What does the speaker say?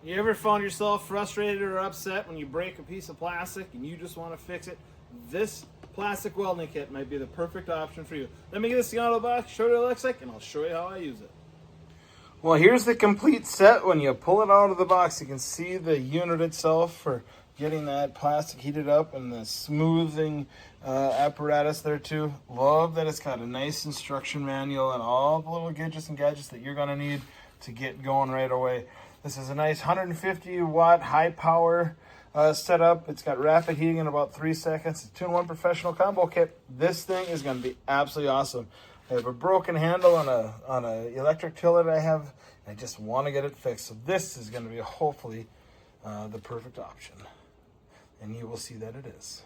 You ever found yourself frustrated or upset when you break a piece of plastic and you just want to fix it? This plastic welding kit might be the perfect option for you. Let me get this thing out of the box, show you what it looks like, and I'll show you how I use it. Well, here's the complete set. When you pull it out of the box, you can see the unit itself for getting that plastic heated up and the smoothing apparatus there too. Love that it's got a nice instruction manual and all the little gadgets that you're going to need to get going right away. This is a nice 150 watt high power setup. It's got rapid heating in about 3 seconds. It's a 2-in-1 professional combo kit. This thing is going to be absolutely awesome. I have a broken handle on a electric tiller that I have. I just want to get it fixed. So this is going to be hopefully the perfect option. And you will see that it is.